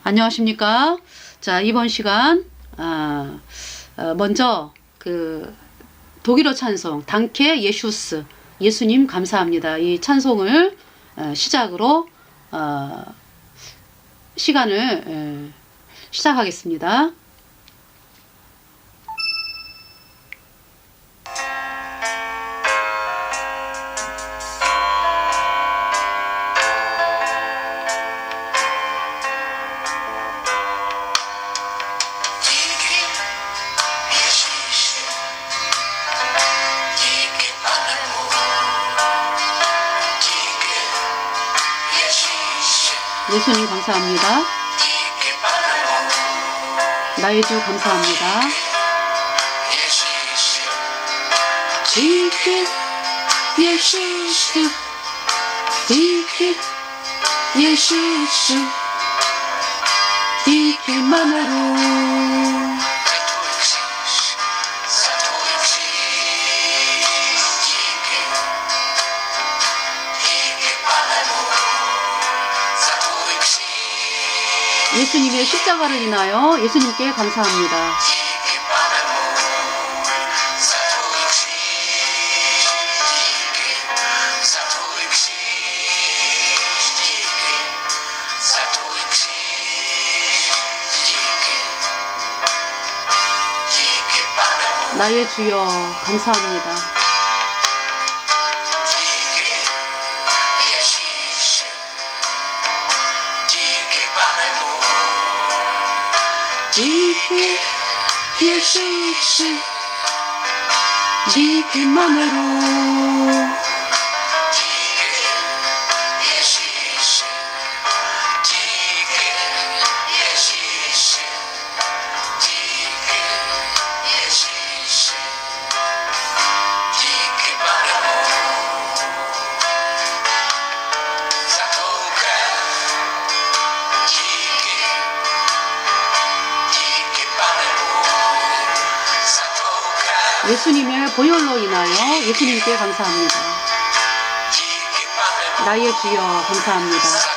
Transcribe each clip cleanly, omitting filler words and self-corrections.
안녕하십니까. 자, 이번 시간 먼저 독일어 찬송 단케 예슈스, 예수님 감사합니다. 이 찬송을 시작으로 시간을 시작하겠습니다. 예수님 감사합니다. 나의 주 감사합니다. 디케 예수스, 디케 예수스, 디케만으로 예수님의 십자가를 인하여 예수님께 감사합니다. 나의 주여 감사합니다. 디케 예수스, 디케만으로 예수님의 보혈로 인하여 예수님께 감사합니다. 나의 주여 감사합니다.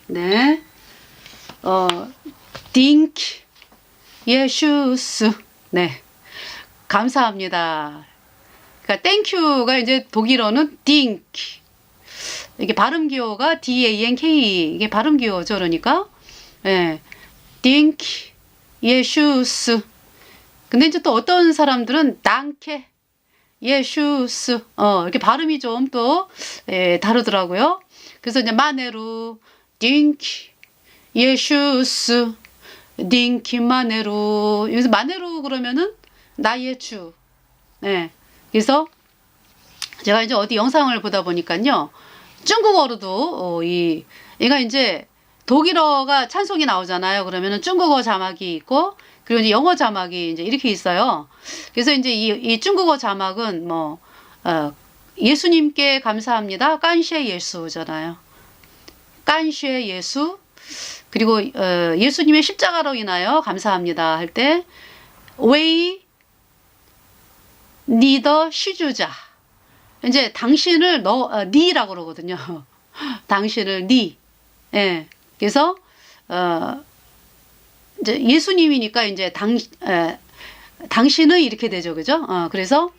네, 딩크 예슈스, 네, 감사합니다. 그러니까 땡큐가 이제 독일어는 딩크, 이게 발음 기호가 DANK, 이게 발음 기호죠. 그러니까 네, 딩크 예슈스. 근데 이제 또 어떤 사람들은 당케 예슈스, 이렇게 발음이 좀 또 다르더라고요. 그래서 이제 마네루 딩크 예슈스, 딩키 마네루. 여기서 마네루 그러면은 나의 주. 네. 그래서 제가 이제 어디 영상을 보다 보니까요, 중국어로도 얘가 이제 독일어가 찬송이 나오잖아요. 그러면은 중국어 자막이 있고, 그리고 이제 영어 자막이 이제 이렇게 있어요. 그래서 이제 이 중국어 자막은 예수님께 감사합니다. 깐쉐 예수잖아요. 깐쉐 예수. 그리고 예수님의 십자가로 인하여 감사합니다 할 때 웨이 니더 시주자, 이제 당신을 니라고 그러거든요. 당신을 니. 예. 그래서 이제 예수님이니까 이제 당신의 이렇게 되죠. 그죠? 그래서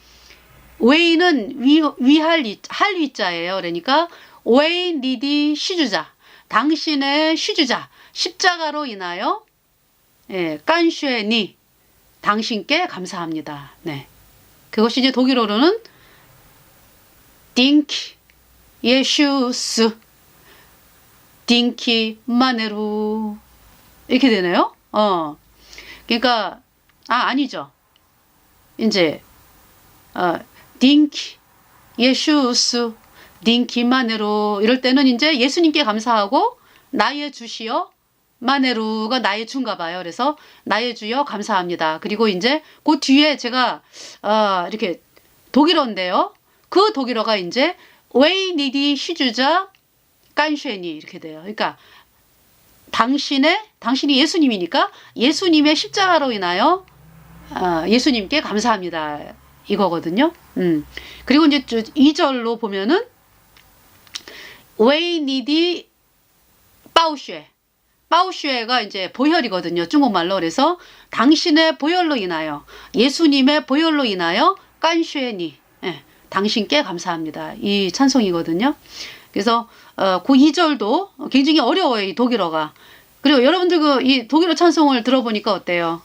웨이는 할 위자예요. 그러니까 웨이 니디 시주자, 당신의 시주자, 십자가로 인하여 깐쉐니, 당신께 감사합니다. 네. 그것이 이제 독일어로는 딩크 예슈스, 딩키 마네루, 이렇게 되네요. 그러니까 아니죠. 이제 딩키 예슈스 딩키 마네루 이럴 때는 이제 예수님께 감사하고 나의 주시여 마네루가 나의 주인가 봐요. 그래서 나의 주여 감사합니다. 그리고 이제 그 뒤에 제가 이렇게 독일어인데요. 그 독일어가 이제 웨이니디 시주자 깐쉐니 이렇게 돼요. 그러니까 당신이 예수님이니까 예수님의 십자가로 인하여 예수님께 감사합니다. 이거거든요. 그리고 이제 2절로 보면은 웨이니디 빠우쉐가 이제 보혈이거든요. 중국말로. 그래서 당신의 보혈로 인하여 예수님의 보혈로 인하여 깐쉐니 당신께 감사합니다. 이 찬송이거든요. 그래서 그 2절도 굉장히 어려워요. 이 독일어가. 그리고 여러분들 이 독일어 찬송을 들어보니까 어때요?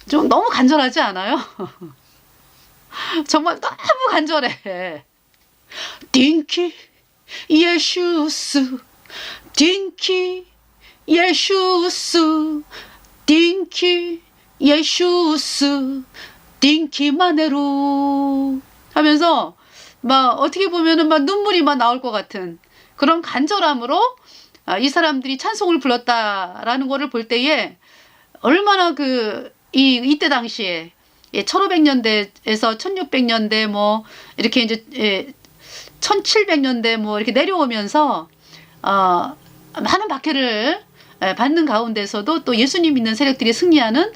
좀 너무 간절하지 않아요? 정말 너무 간절해. 딩키 예슈스 딩키 예슈스 딩키 예슈스 딩키 마네루 하면서 막 어떻게 보면은 막 눈물이 막 나올 것 같은 그런 간절함으로 이 사람들이 찬송을 불렀다라는 거를 볼 때에 얼마나 이때 당시에 1500년대에서 1600년대 뭐 이렇게 이제 1700년대 뭐 이렇게 내려오면서 많은 박해를 받는 가운데서도 또 예수님 믿는 세력들이 승리하는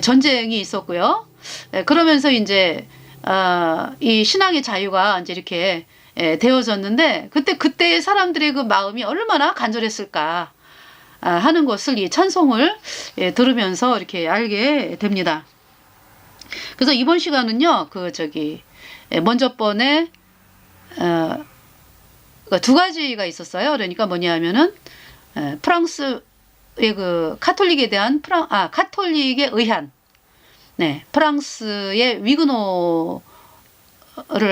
전쟁이 있었고요. 그러면서 이제 이 신앙의 자유가 이제 이렇게 되어졌는데 그때의 사람들의 그 마음이 얼마나 간절했을까 하는 것을 이 찬송을 들으면서 이렇게 알게 됩니다. 그래서 이번 시간은요, 먼저 번에 두 가지가 있었어요. 그러니까 뭐냐면은 프랑스의 카톨릭에 대한 카톨릭에 의한 프랑스의 위그노를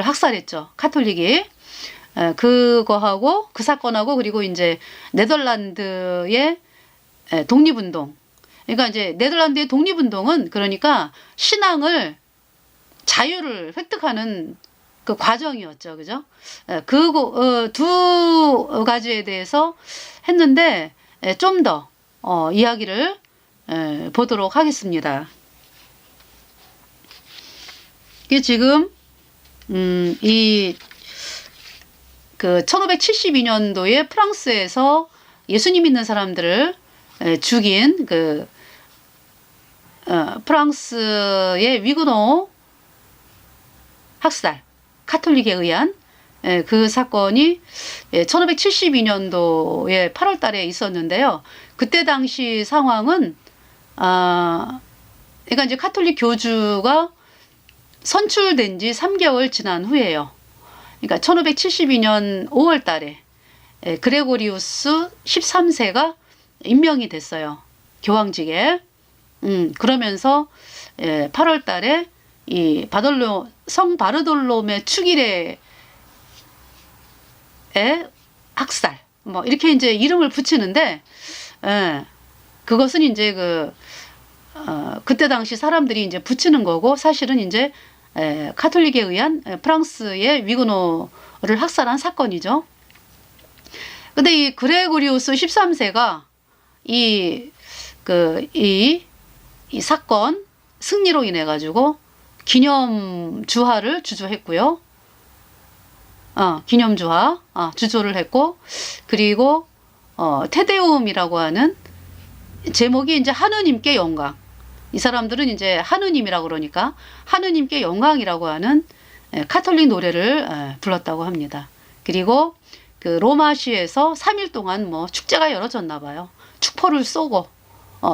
학살했죠. 카톨릭이. 그거하고 그 사건하고 그리고 이제 네덜란드의 독립운동. 그러니까 이제 네덜란드의 독립운동은 그러니까 신앙을 자유를 획득하는 그 과정이었죠. 그죠? 두 가지에 대해서 했는데 좀 더 이야기를 보도록 하겠습니다. 이게 지금 1572년도에 프랑스에서 예수님 믿는 사람들을 죽인 프랑스의 위그노 학살, 카톨릭에 의한 그 사건이 1572년도에 8월 달에 있었는데요. 그때 당시 상황은 그러니까 이제 카톨릭 교주가 선출된 지 3개월 지난 후에요. 그러니까 1572년 5월 달에 그레고리우스 13세가 임명이 됐어요. 교황직에. 그러면서 8월 달에 이 성 바르돌롬의 축일의 학살 뭐 이렇게 이제 이름을 붙이는데 그것은 이제 그때 당시 사람들이 이제 붙이는 거고 사실은 이제 카톨릭에 의한 프랑스의 위그노를 학살한 사건이죠. 근데 이 그레고리우스 13세가 이 사건 승리로 인해 가지고 기념주화를 주조했고요. 기념주화 주조를 했고 그리고 테데움이라고 하는 제목이 이제 하느님께 영광. 이 사람들은 이제 하느님이라고 그러니까 하느님께 영광이라고 하는 카톨릭 노래를 불렀다고 합니다. 그리고 로마시에서 3일 동안 뭐 축제가 열어졌나 봐요. 축포를 쏘고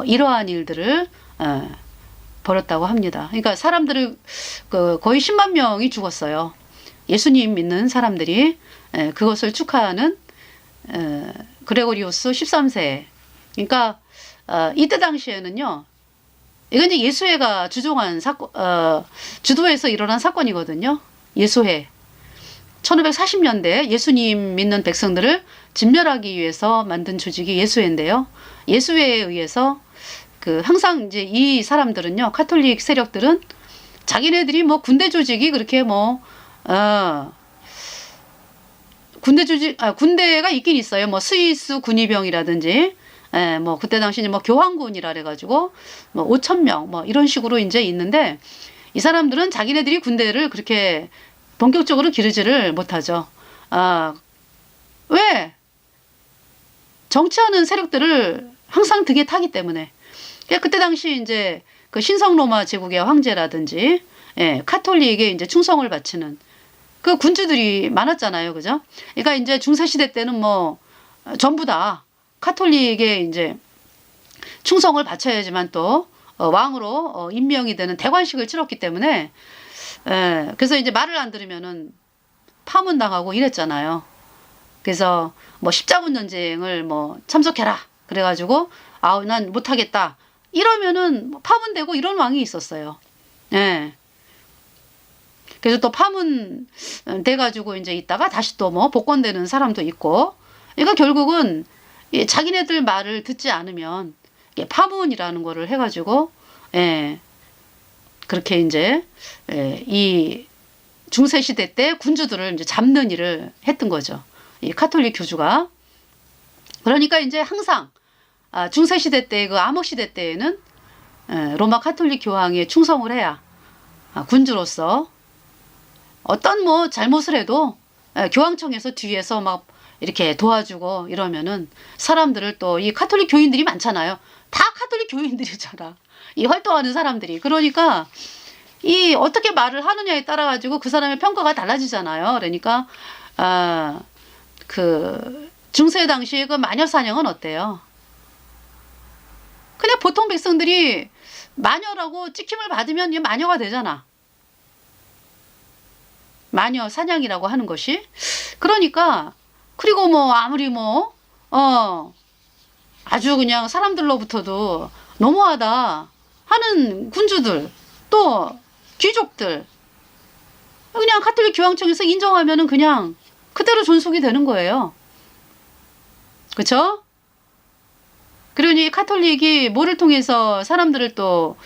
이러한 일들을 벌였다고 합니다. 그러니까 사람들을 거의 10만 명이 죽었어요. 예수님 믿는 사람들이 그것을 축하하는 그레고리우스 13세. 그러니까 이때 당시에는요. 이건 이제 예수회가 주종한 주도해서 일어난 사건이거든요. 예수회. 1540년대 예수님 믿는 백성들을 진멸하기 위해서 만든 조직이 예수회인데요. 예수회에 의해서 항상 이제 이 사람들은요, 카톨릭 세력들은 자기네들이 뭐 군대 조직이 그렇게 뭐 군대 조직 군대가 있긴 있어요. 뭐 스위스 군의병이라든지 뭐 그때 당시 뭐 교황군이라 그래가지고 뭐 5천 명 뭐 이런 식으로 이제 있는데 이 사람들은 자기네들이 군대를 그렇게 본격적으로 기르지를 못하죠. 왜? 정치하는 세력들을 항상 등에 타기 때문에. 그때 당시 이제 그 신성 로마 제국의 황제라든지 카톨릭에 이제 충성을 바치는 그 군주들이 많았잖아요. 그죠? 그러니까 이제 중세시대 때는 뭐 전부 다 카톨릭에 이제 충성을 바쳐야지만 또 왕으로 임명이 되는 대관식을 치렀기 때문에 그래서 이제 말을 안 들으면은 파문당하고 이랬잖아요. 그래서 뭐 십자군 전쟁을 뭐 참석해라 그래가지고 아우 난 못하겠다 이러면은 파문되고 이런 왕이 있었어요. 예. 그래서 또 파문 돼가지고 이제 있다가 다시 또 뭐 복권되는 사람도 있고. 그러니까 결국은 자기네들 말을 듣지 않으면 파문이라는 거를 해가지고 그렇게 이제 이 중세 시대 때 군주들을 이제 잡는 일을 했던 거죠. 이 카톨릭 교주가. 그러니까 이제 항상 중세 시대 때 그 암흑 시대 때에는 로마 카톨릭 교황에 충성을 해야 군주로서 어떤 뭐 잘못을 해도 교황청에서 뒤에서 막 이렇게 도와주고 이러면은 사람들을 또 이 카톨릭 교인들이 많잖아요. 다 카톨릭 교인들이잖아. 이 활동하는 사람들이. 그러니까 이 어떻게 말을 하느냐에 따라 가지고 그 사람의 평가가 달라지잖아요. 그러니까 그 중세 당시 그 마녀 사냥은 어때요? 그냥 보통 백성들이 마녀라고 찍힘을 받으면 마녀가 되잖아. 마녀 사냥이라고 하는 것이. 그러니까 그리고 뭐 아무리 뭐 아주 그냥 사람들로부터도 너무하다 하는 군주들 또 귀족들 그냥 카톨릭 교황청에서 인정하면은 그냥 그대로 존속이 되는 거예요. 그쵸? 그러니 카톨릭이 뭐를 통해서 사람들을 또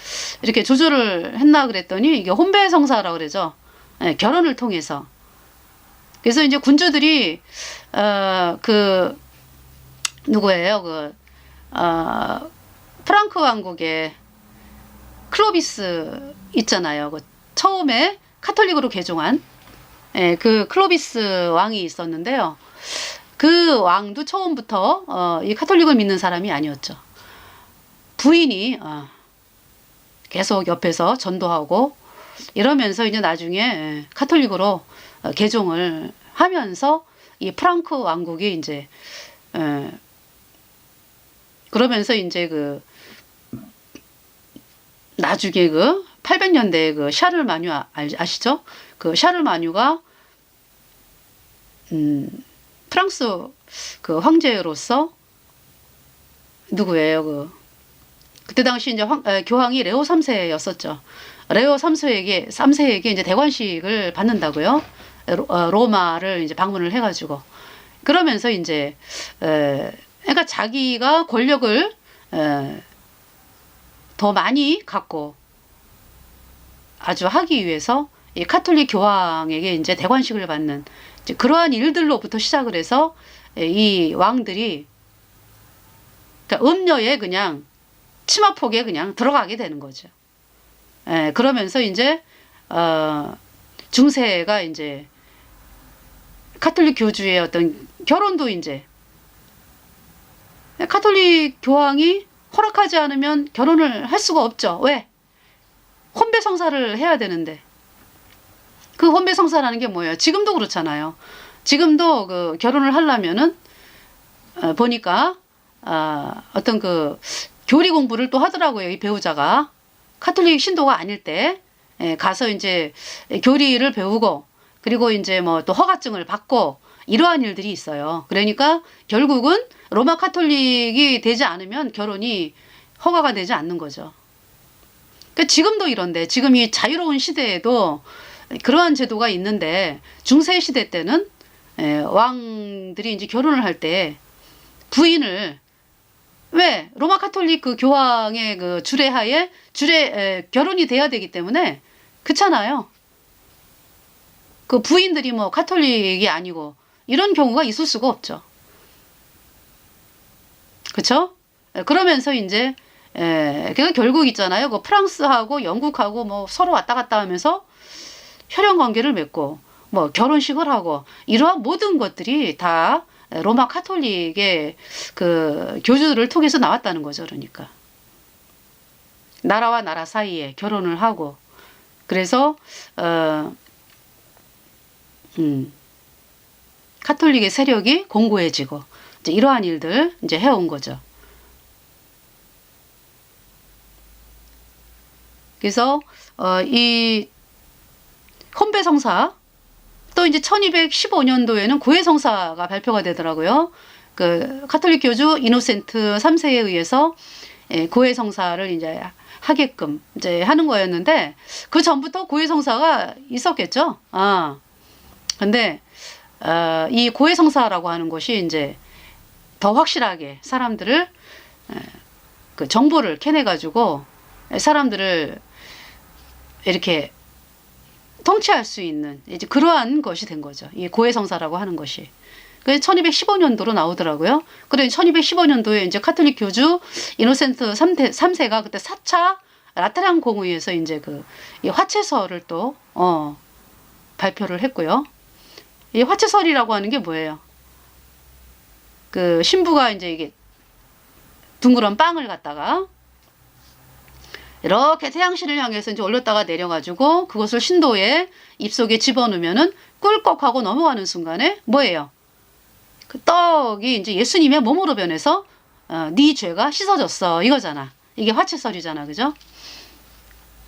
이렇게 조절을 했나 그랬더니 이게 혼배성사라고 그러죠. 결혼을 통해서. 그래서 이제 군주들이 그 누구예요? 그 프랑크 왕국의 클로비스 있잖아요. 그 처음에 카톨릭으로 개종한 그 클로비스 왕이 있었는데요. 그 왕도 처음부터 이 카톨릭을 믿는 사람이 아니었죠. 부인이 계속 옆에서 전도하고 이러면서 이제 나중에 카톨릭으로 개종을 하면서 이 프랑크 왕국이 이제 그러면서 이제 그 나중에 그 800년대에 그 샤를마뉴 아시죠? 그 샤를마뉴가 프랑스 그 황제로서 누구예요? 그때 당시 이제 교황이 레오 3세였었죠. 레오 3세에게 이제 대관식을 받는다고요. 로마를 이제 방문을 해가지고 그러면서 이제 그러니까 자기가 권력을 더 많이 갖고 아주 하기 위해서 이 카톨릭 교황에게 이제 대관식을 받는 이제 그러한 일들로부터 시작을 해서 이 왕들이 그러니까 음녀에 그냥 치마폭에 그냥 들어가게 되는 거죠. 그러면서 이제 중세가 이제 카톨릭 교주의 어떤 결혼도 이제 카톨릭 교황이 허락하지 않으면 결혼을 할 수가 없죠. 왜? 혼배 성사를 해야 되는데. 그 혼배 성사라는 게 뭐예요? 지금도 그렇잖아요. 지금도 그 결혼을 하려면은 보니까 어떤 그 교리 공부를 또 하더라고요. 이 배우자가 카톨릭 신도가 아닐 때 가서 이제 교리를 배우고 그리고 이제 뭐 또 허가증을 받고 이러한 일들이 있어요. 그러니까 결국은 로마 카톨릭이 되지 않으면 결혼이 허가가 되지 않는 거죠. 그러니까 지금도 이런데 지금 이 자유로운 시대에도 그러한 제도가 있는데 중세 시대 때는 왕들이 이제 결혼을 할 때 부인을 왜 로마 카톨릭 그 교황의 그 주례하에 결혼이 돼야 되기 때문에 그렇잖아요. 그 부인들이 뭐 가톨릭이 아니고 이런 경우가 있을 수가 없죠. 그쵸? 그러면서 이제 그러니까 결국 있잖아요. 그 프랑스하고 영국하고 뭐 서로 왔다 갔다 하면서 혈연 관계를 맺고 뭐 결혼식을 하고 이러한 모든 것들이 다 로마 카톨릭의 그 교주들을 통해서 나왔다는 거죠. 그러니까 나라와 나라 사이에 결혼을 하고 그래서 카톨릭의 세력이 공고해지고 이제 이러한 일들 이제 해온 거죠. 그래서 이 혼배성사 또 이제 1215년도에는 고해성사가 발표가 되더라고요. 그 카톨릭 교주 이노센트 3세에 의해서 고해성사를 이제 하게끔 이제 하는 거였는데 그 전부터 고해성사가 있었겠죠. 근데 이 고해성사라고 하는 것이 이제 더 확실하게 사람들을 그 정보를 캐내 가지고 사람들을 이렇게 통치할 수 있는 이제 그러한 것이 된 거죠. 이 고해성사라고 하는 것이. 그래서 1215년도로 나오더라고요. 그래 1215년도에 이제 카톨릭 교주 이노센트 3세가 그때 4차 라테란 공의에서 이제 이 화채서를 또 발표를 했고요. 이 화채설이라고 하는 게 뭐예요? 그 신부가 이제 이게 둥그런 빵을 갖다가 이렇게 태양신을 향해서 이제 올렸다가 내려가지고 그것을 신도의 입속에 집어넣으면은 꿀꺽하고 넘어가는 순간에 뭐예요? 그 떡이 이제 예수님의 몸으로 변해서 네 죄가 씻어졌어 이거잖아. 이게 화채설이잖아, 그죠?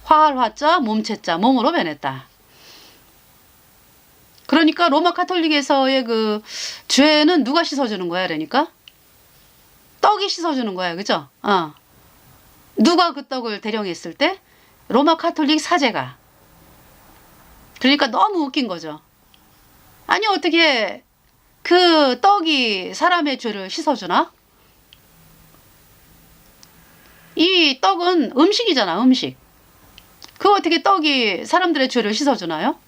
화자 몸체자 몸으로 변했다. 그러니까 로마 카톨릭에서의 그 죄는 누가 씻어주는 거야, 그러니까 떡이 씻어주는 거야, 그죠? 누가 그 떡을 대령했을 때? 로마 카톨릭 사제가. 그러니까 너무 웃긴 거죠. 아니 어떻게 그 떡이 사람의 죄를 씻어주나? 이 떡은 음식이잖아, 음식. 그 어떻게 떡이 사람들의 죄를 씻어주나요?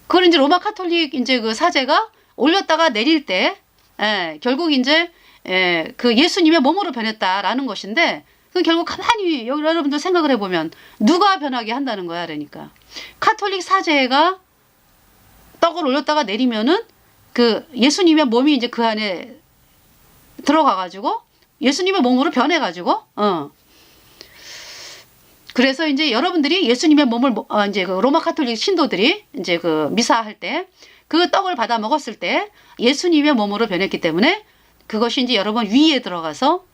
그걸 이제 로마 카톨릭 이제 그 사제가 올렸다가 내릴 때, 결국 이제 그 예수님의 몸으로 변했다라는 것인데, 그 결국 가만히 여러분들 생각을 해보면 누가 변하게 한다는 거야, 그러니까 카톨릭 사제가 떡을 올렸다가 내리면은 그 예수님의 몸이 이제 그 안에 들어가가지고 예수님의 몸으로 변해가지고, 그래서 이제 여러분들이 예수님의 몸을 이제 그 로마 카톨릭 신도들이 이제 그 미사할 때 그 떡을 받아 먹었을 때 예수님의 몸으로 변했기 때문에 그것이 이제 여러분 위에 들어가서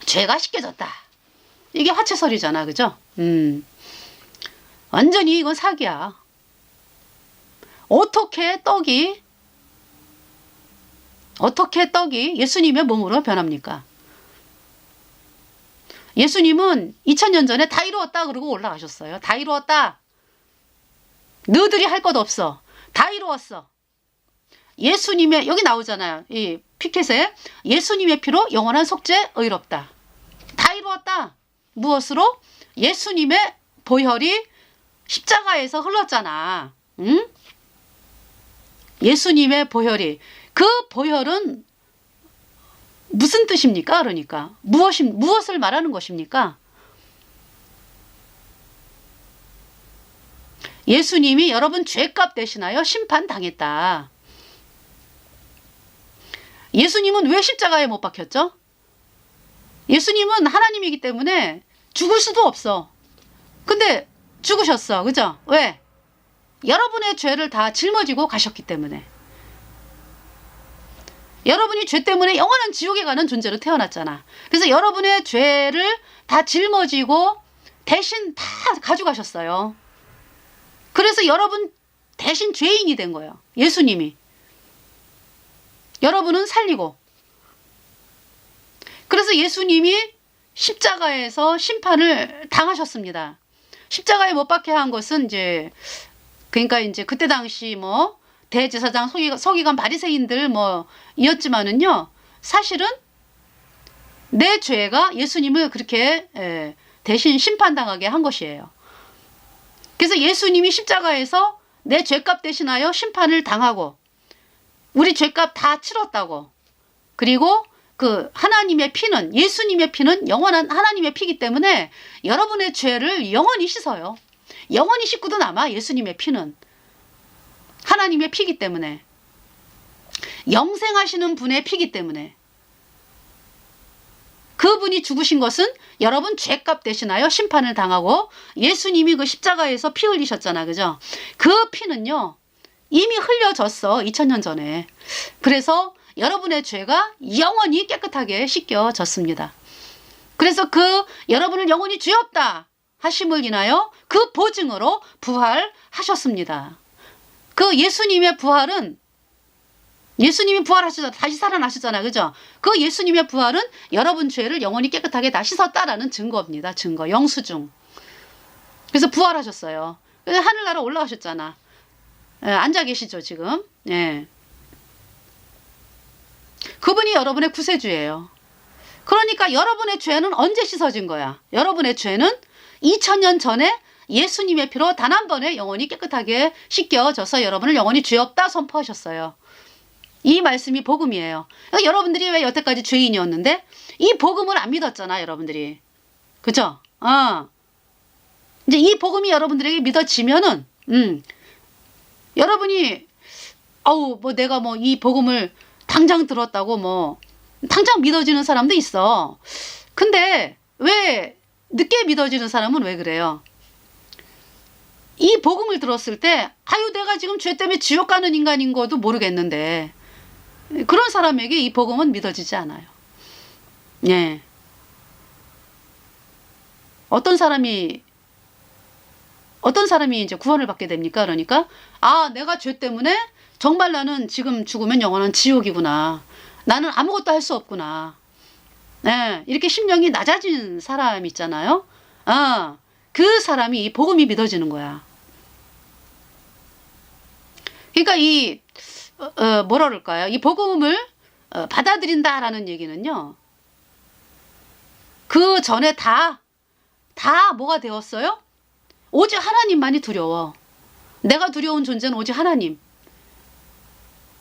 죄가 씻겨졌다. 이게 화채설이잖아, 그죠? 완전히 이건 사기야. 어떻게 떡이 예수님의 몸으로 변합니까? 예수님은 2000년 전에 다 이루었다 그러고 올라가셨어요. 다 이루었다. 너희들이 할 것 없어. 다 이루었어. 예수님의, 여기 나오잖아요. 이 피켓에 예수님의 피로 영원한 속죄 의롭다. 다 이루었다. 무엇으로? 예수님의 보혈이 십자가에서 흘렀잖아. 응? 예수님의 보혈이. 그 보혈은 무슨 뜻입니까? 그러니까 무엇을 말하는 것입니까? 예수님이 여러분 죄값 대신하여 심판당했다. 예수님은 왜 십자가에 못 박혔죠? 예수님은 하나님이기 때문에 죽을 수도 없어. 근데 죽으셨어. 그죠? 왜? 여러분의 죄를 다 짊어지고 가셨기 때문에. 여러분이 죄 때문에 영원한 지옥에 가는 존재로 태어났잖아. 그래서 여러분의 죄를 다 짊어지고 대신 다 가져가셨어요. 그래서 여러분 대신 죄인이 된 거예요. 예수님이. 여러분은 살리고. 그래서 예수님이 십자가에서 심판을 당하셨습니다. 십자가에 못 박혀 한 것은 이제 그러니까 이제 그때 당시 뭐 대제사장, 서기관, 바리새인들 뭐 이었지만은요. 사실은 내 죄가 예수님을 그렇게 대신 심판당하게 한 것이에요. 그래서 예수님이 십자가에서 내 죄값 대신하여 심판을 당하고 우리 죄값 다 치렀다고. 그리고 그 하나님의 피는, 예수님의 피는 영원한 하나님의 피이기 때문에 여러분의 죄를 영원히 씻어요. 영원히 씻고도 남아. 예수님의 피는 하나님의 피이기 때문에, 영생하시는 분의 피이기 때문에. 그분이 죽으신 것은 여러분 죄값 대신하여 심판을 당하고, 예수님이 그 십자가에서 피 흘리셨잖아, 그죠? 그 피는요 이미 흘려졌어, 2000년 전에. 그래서 여러분의 죄가 영원히 깨끗하게 씻겨졌습니다. 그래서 그 여러분을 영원히 죄 없다 하심을 인하여 그 보증으로 부활하셨습니다. 그 예수님의 부활은, 예수님이 부활하셨잖아, 다시 살아나셨잖아, 그죠? 그 예수님의 부활은 여러분 죄를 영원히 깨끗하게 다 씻었다라는 증거입니다. 증거, 영수증. 그래서 부활하셨어요. 그래서 하늘나라 올라가셨잖아. 앉아 계시죠 지금. 예. 그분이 여러분의 구세주예요. 그러니까 여러분의 죄는 언제 씻어진 거야? 여러분의 죄는 2000년 전에 예수님의 피로 단 한 번에 영원히 깨끗하게 씻겨져서 여러분을 영원히 죄 없다 선포하셨어요. 이 말씀이 복음이에요. 그러니까 여러분들이 왜 여태까지 죄인이었는데 이 복음을 안 믿었잖아, 여러분들이. 그죠? 이제 이 복음이 여러분들에게 믿어지면은 여러분이 뭐 내가 뭐 이 복음을 당장 들었다고 뭐 당장 믿어지는 사람도 있어. 근데 왜 늦게 믿어지는 사람은 왜 그래요? 이 복음을 들었을 때 아유 내가 지금 죄 때문에 지옥 가는 인간인 것도 모르겠는데, 그런 사람에게 이 복음은 믿어지지 않아요. 예. 어떤 사람이 이제 구원을 받게 됩니까? 그러니까 내가 죄 때문에 정말 나는 지금 죽으면 영원한 지옥이구나. 나는 아무것도 할 수 없구나. 네, 이렇게 심령이 낮아진 사람 있잖아요. 그 사람이 이 복음이 믿어지는 거야. 그러니까 이 뭐라 그럴까요? 이 복음을 받아들인다라는 얘기는요. 그 전에 다 뭐가 되었어요? 오직 하나님만이 두려워. 내가 두려운 존재는 오직 하나님.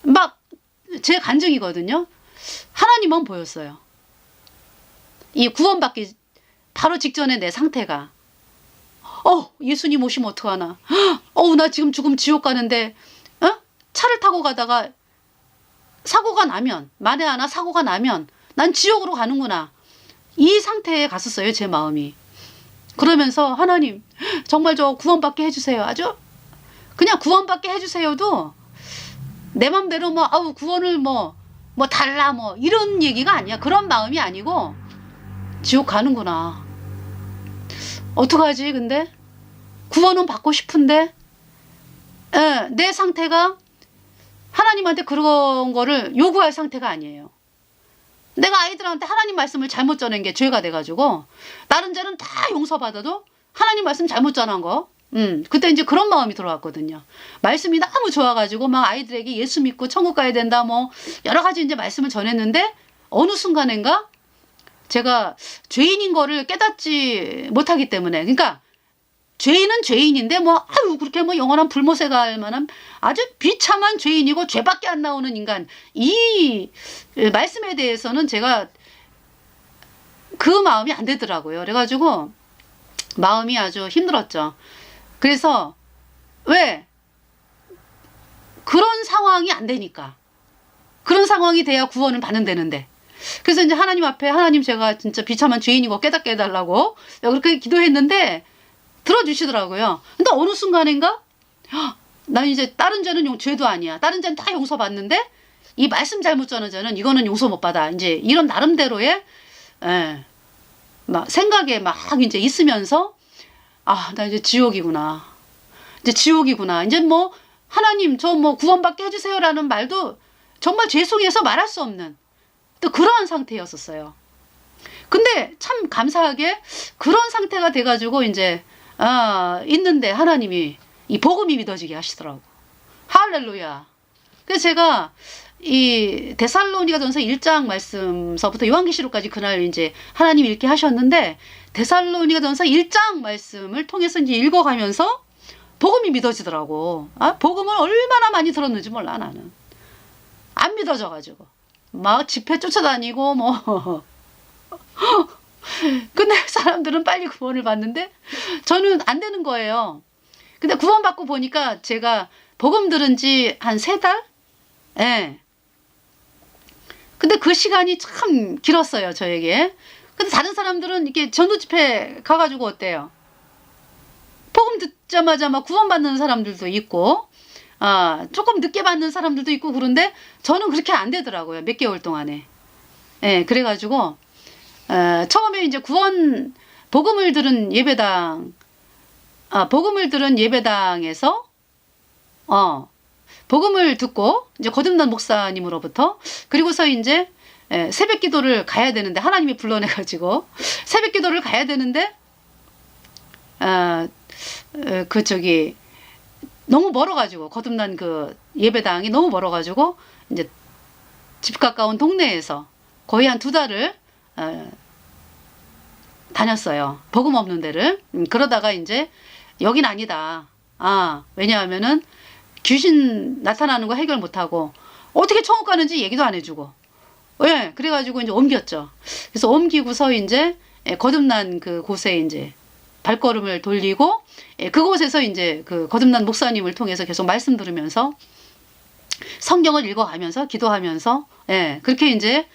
막 제 간증이거든요. 하나님만 보였어요. 이 구원받기 바로 직전에 내 상태가 예수님 오시면 어떡하나. 나 지금 죽으면 지옥 가는데 차를 타고 가다가 사고가 나면, 만에 하나 사고가 나면 난 지옥으로 가는구나. 이 상태에 갔었어요, 제 마음이. 그러면서 하나님 정말 저 구원받게 해주세요. 아주 그냥 구원받게 해주세요도 내 맘대로 구원을 뭐 달라 이런 얘기가 아니야. 그런 마음이 아니고 지옥 가는구나. 어떡하지 근데? 구원은 받고 싶은데 내 상태가 하나님한테 그런 거를 요구할 상태가 아니에요. 내가 아이들한테 하나님 말씀을 잘못 전한 게 죄가 돼가지고 다른 죄는 다 용서받아도 하나님 말씀 잘못 전한 거, 그때 이제 그런 마음이 들어왔거든요. 말씀이 너무 좋아가지고 막 아이들에게 예수 믿고 천국 가야 된다 여러 가지 이제 말씀을 전했는데 어느 순간인가 제가 죄인인 거를 깨닫지 못하기 때문에, 그러니까 죄인은 죄인인데 그렇게 영원한 불못에 갈 만한 아주 비참한 죄인이고 죄밖에 안 나오는 인간, 이 말씀에 대해서는 제가 그 마음이 안 되더라고요. 그래가지고 마음이 아주 힘들었죠. 그래서 왜 그런 상황이 안 되니까, 그런 상황이 돼야 구원을 받는다는데, 그래서 이제 하나님 앞에 하나님 제가 진짜 비참한 죄인이고 깨닫게 해달라고 그렇게 기도했는데 들어주시더라고요. 근데 어느 순간인가 난 이제 다른 죄는 죄도 아니야. 다른 죄는 다 용서받는데 이 말씀 잘못 전한 죄는 이거는 용서 못 받아. 이제 이런 나름대로의 막 생각에 막 이제 있으면서 나 이제 지옥이구나. 이제 지옥이구나. 이제 하나님 저 구원받게 해주세요라는 말도 정말 죄송해서 말할 수 없는 또 그러한 상태였었어요. 근데 참 감사하게 그런 상태가 돼가지고 이제 있는데 하나님이 이 복음이 믿어지게 하시더라고. 할렐루야. 그래서 제가 이 데살로니가전서 1장 말씀서부터 요한계시록까지 그날 이제 하나님이 이렇게 하셨는데, 데살로니가전서 1장 말씀을 통해서 이제 읽어가면서 복음이 믿어지더라고. 복음을 얼마나 많이 들었는지 몰라, 나는. 안 믿어져가지고 막 집회 쫓아다니고 뭐. 근데 사람들은 빨리 구원을 받는데 저는 안 되는 거예요. 근데 구원받고 보니까 제가 복음 들은 지 한 3달? 예. 근데 그 시간이 참 길었어요, 저에게. 근데 다른 사람들은 이렇게 전도 집회 가가지고 어때요? 복음 듣자마자 막 구원받는 사람들도 있고, 조금 늦게 받는 사람들도 있고, 그런데 저는 그렇게 안 되더라고요, 몇 개월 동안에. 예, 그래가지고, 처음에 이제 복음을 들은 예배당에서, 복음을 듣고, 이제 거듭난 목사님으로부터, 그리고서 이제, 새벽 기도를 가야 되는데, 하나님이 불러내가지고, 새벽 기도를 가야 되는데, 너무 멀어가지고, 거듭난 그 예배당이 너무 멀어가지고, 이제 집 가까운 동네에서 거의 한 2달을, 다녔어요. 복음 없는 데를. 그러다가 이제, 여긴 아니다. 왜냐하면은, 귀신 나타나는 거 해결 못하고, 어떻게 천국 가는지 얘기도 안 해주고, 예, 그래가지고 이제 옮겼죠. 그래서 옮기고서 이제, 거듭난 그 곳에 이제, 발걸음을 돌리고, 그곳에서 이제 그 거듭난 목사님을 통해서 계속 말씀 들으면서 성경을 읽어가면서 기도하면서, 그렇게 이제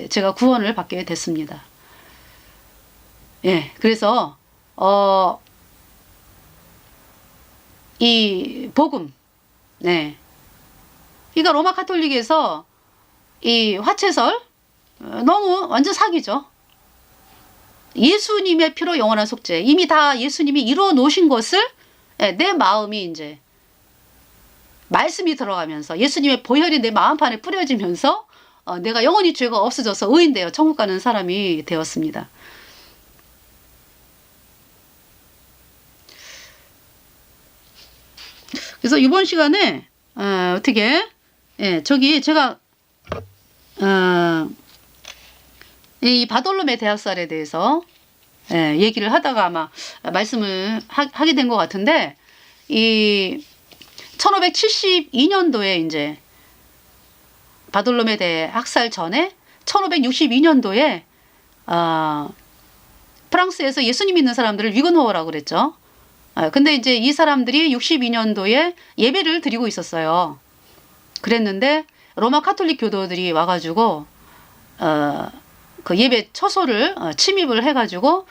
제가 구원을 받게 됐습니다. 그래서 이 복음, 그러니까 로마 카톨릭에서 이 화채설 너무 완전 사기죠. 예수님의 피로 영원한 속죄, 이미 다 예수님이 이루어 놓으신 것을 내 마음이 이제 말씀이 들어가면서 예수님의 보혈이 내 마음판에 뿌려지면서 내가 영원히 죄가 없어져서 의인되어 천국 가는 사람이 되었습니다. 그래서 이번 시간에 어떻게 저기 제가 이 바돌로메 대학살에 대해서 얘기를 하다가 아마 말씀을 하게 된 것 같은데, 이 1572년도에 이제 바돌로메 대학살 전에 1562년도에 프랑스에서 예수님 믿는 사람들을 위근호어라고 그랬죠. 근데 이제 이 사람들이 62년도에 예배를 드리고 있었어요. 그랬는데 로마 카톨릭 교도들이 와가지고 그 예배 처소를 침입을 해가지고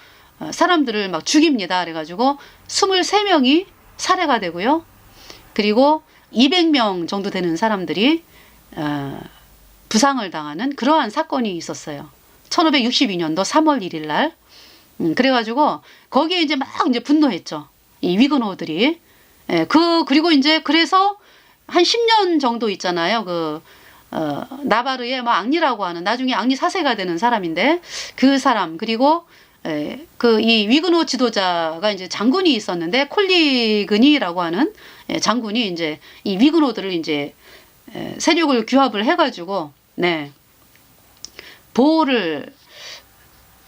사람들을 막 죽입니다. 그래가지고 23명이 살해가 되고요. 그리고 200명 정도 되는 사람들이 부상을 당하는 그러한 사건이 있었어요. 1562년도 3월 1일 날. 그래가지고 거기에 이제 막 이제 분노했죠. 이 위근호들이. 그리고 이제 그래서 한 10년 정도 있잖아요. 나바르의 뭐 앙리라고 하는, 나중에 앙리 4세가 되는 사람인데, 그 사람, 그리고 이 위근호 지도자가 이제 장군이 있었는데, 콜리그니라고 하는 장군이 이제 이 위근호들을 이제 세력을 규합을 해가지고 보호를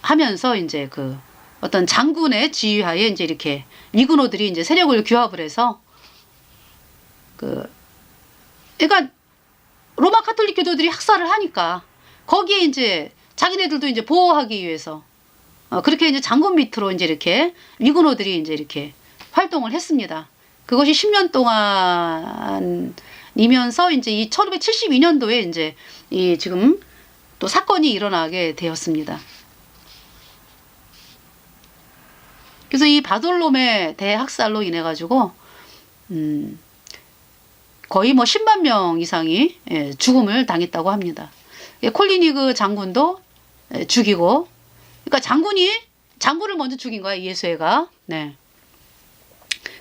하면서 이제 그 어떤 장군의 지휘하에 이제 이렇게 위근호들이 이제 세력을 규합을 해서 그러니까 로마 카톨릭 교도들이 학살을 하니까 거기에 이제 자기네들도 이제 보호하기 위해서 그렇게 이제 장군 밑으로 이제 이렇게 위근호들이 이제 이렇게 활동을 했습니다. 그것이 10년 동안이면서 이제 이 1572년도에 이제 이 지금 또 사건이 일어나게 되었습니다. 그래서 이 바돌로메 대학살로 인해 가지고 거의 뭐 10만 명 이상이 죽음을 당했다고 합니다. 콜리니그 장군도 죽이고, 그러니까 장군을 먼저 죽인 거야, 예수회가.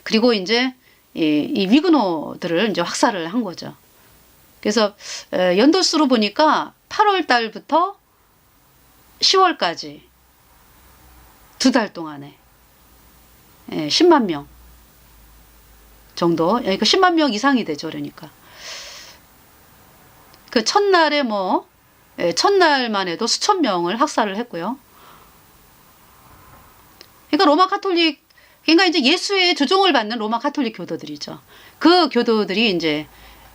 그리고 이제 이 위근호들을 이제 학살을 한 거죠. 그래서 연도수로 보니까 8월 달부터 10월까지 2달 동안에 10만 명 정도, 그러니까 10만 명 이상이 되죠. 그러니까 그 첫날에 뭐 첫날만 해도 수천 명을 학살을 했고요. 그러니까 로마 카톨릭, 그러니까 이제 예수의 조종을 받는 로마 카톨릭 교도들이죠. 그 교도들이 이제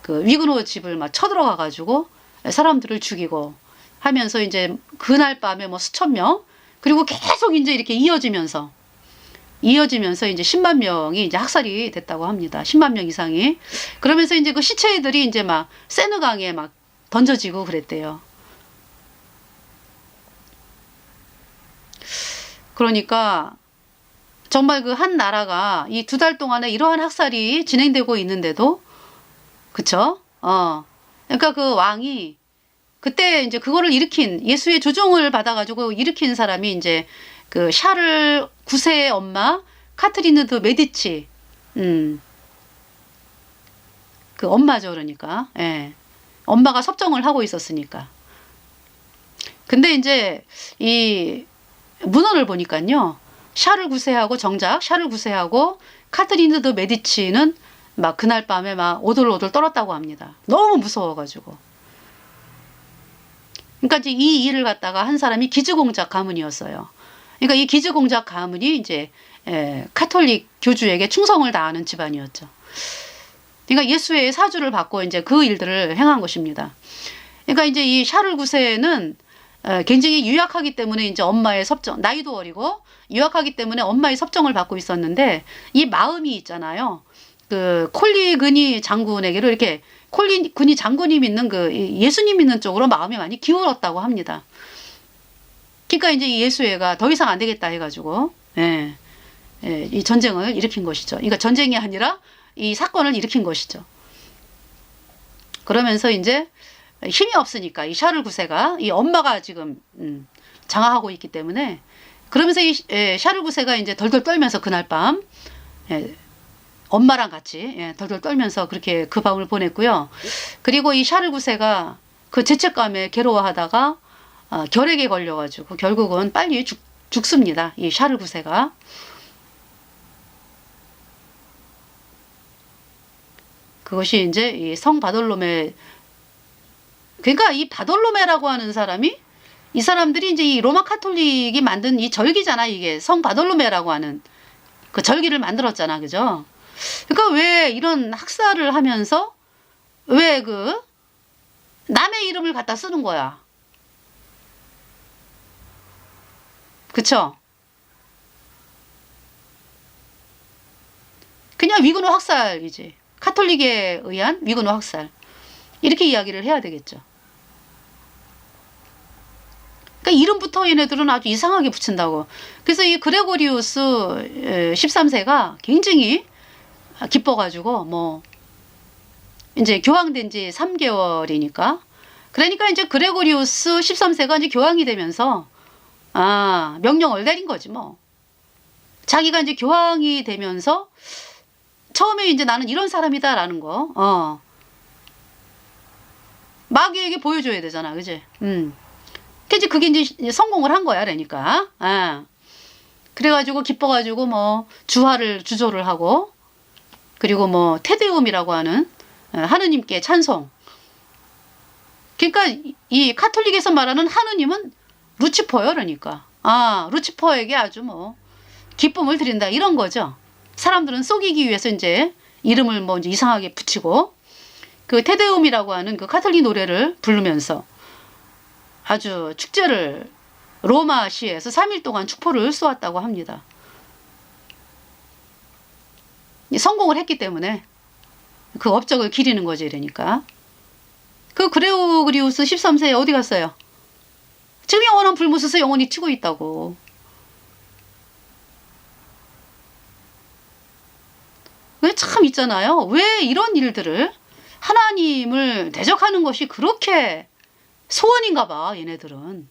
그 위그노 집을 막 쳐들어가 가지고 사람들을 죽이고 하면서 이제 그날 밤에 뭐 수천 명, 그리고 계속 이제 이렇게 이어지면서 이제 10만 명이 이제 학살이 됐다고 합니다. 10만 명 이상이. 그러면서 이제 그 시체들이 이제 막 세느강에 막 던져지고 그랬대요. 그러니까 정말 그 한 나라가 이 2달 동안에 이러한 학살이 진행되고 있는데도, 그쵸? 그러니까 그 왕이 그때 이제 그거를 일으킨, 예수의 조종을 받아가지고 일으킨 사람이 이제 그 샤를 9세의 엄마 카트리느 드 메디치, 그 엄마죠. 그러니까 예. 엄마가 섭정을 하고 있었으니까. 근데 이제 이 문헌을 보니까요, 샤를 9세하고 정작 샤를 9세하고 카트리느 드 메디치는 막 그날 밤에 막 오돌오돌 떨었다고 합니다. 너무 무서워가지고. 그러니까 이제 이 일을 갖다가 한 사람이 기즈공작 가문이었어요. 그러니까 이 기즈공작 가문이 이제 카톨릭 교주에게 충성을 다하는 집안이었죠. 그러니까 예수의 사주를 받고 이제 그 일들을 행한 것입니다. 그러니까 이제 이 샤를 9세는 굉장히 유약하기 때문에 이제 엄마의 섭정, 나이도 어리고 유약하기 때문에 엄마의 섭정을 받고 있었는데, 이 마음이 있잖아요. 그 콜리그니 장군에게로 이렇게, 콜리그니 장군이 믿는 그 예수님 믿는 쪽으로 마음이 많이 기울었다고 합니다. 그러니까 이제 이 예수회가 더 이상 안 되겠다 해가지고 이 전쟁을 일으킨 것이죠. 그러니까 전쟁이 아니라 이 사건을 일으킨 것이죠. 그러면서 이제 힘이 없으니까 이 샤를 9세가, 이 엄마가 지금 장악하고 있기 때문에, 그러면서 이 샤를 9세가 이제 덜덜 떨면서 그날 밤 엄마랑 같이 덜덜 떨면서 그렇게 그 밤을 보냈고요. 그리고 이 샤를 9세가 그 죄책감에 괴로워하다가 결핵에 걸려가지고 결국은 빨리 죽습니다. 이 샤를 9세가. 그것이 이제 이 성 바돌로메, 그러니까 이 바돌로메라고 하는 사람이, 이 사람들이 이제 이 로마 카톨릭이 만든 이 절기잖아. 이게 성 바돌로메라고 하는 그 절기를 만들었잖아. 그죠? 그러니까 왜 이런 학살을 하면서 왜 그 남의 이름을 갖다 쓰는 거야? 그쵸? 그냥 위그노 학살이지. 카톨릭에 의한 위그노 학살. 이렇게 이야기를 해야 되겠죠. 그러니까 이름부터 얘네들은 아주 이상하게 붙인다고. 그래서 이 그레고리우스 13세가 굉장히 기뻐가지고 뭐 이제 교황된 지 3개월이니까, 그러니까 이제 그레고리우스 13세가 이제 교황이 되면서 명령을 내린 거지 뭐. 자기가 이제 교황이 되면서 처음에 이제 나는 이런 사람이다라는 거, 마귀에게 보여줘야 되잖아, 그지? 이제 그게 이제 성공을 한 거야, 그러니까. 그래가지고 기뻐가지고 뭐 주조를 하고, 그리고 뭐 테데움이라고 하는 하느님께 찬송. 그러니까 이 카톨릭에서 말하는 하느님은 루치퍼요, 그러니까. 루치퍼에게 아주 뭐 기쁨을 드린다, 이런 거죠. 사람들은 속이기 위해서 이제 이름을 뭐 이제 이상하게 붙이고, 그 테데움이라고 하는 그 카톨릭 노래를 부르면서 아주 축제를 로마시에서 3일 동안 축포를 쏘았다고 합니다. 성공을 했기 때문에 그 업적을 기리는 거지, 그러니까. 그 그레고리우스 13세 어디 갔어요? 지금 영원한 불못에서 영원히 튀고 있다고. 왜 참 있잖아요. 왜 이런 일들을, 하나님을 대적하는 것이 그렇게 소원인가 봐, 얘네들은.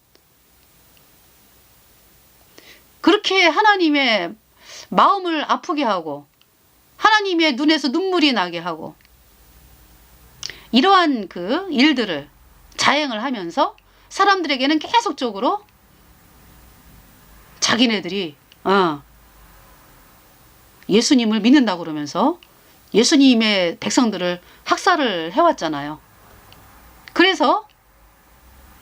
그렇게 하나님의 마음을 아프게 하고 하나님의 눈에서 눈물이 나게 하고, 이러한 그 일들을 자행을 하면서 사람들에게는 계속적으로 자기네들이 예수님을 믿는다고 그러면서 예수님의 백성들을 학살을 해왔잖아요. 그래서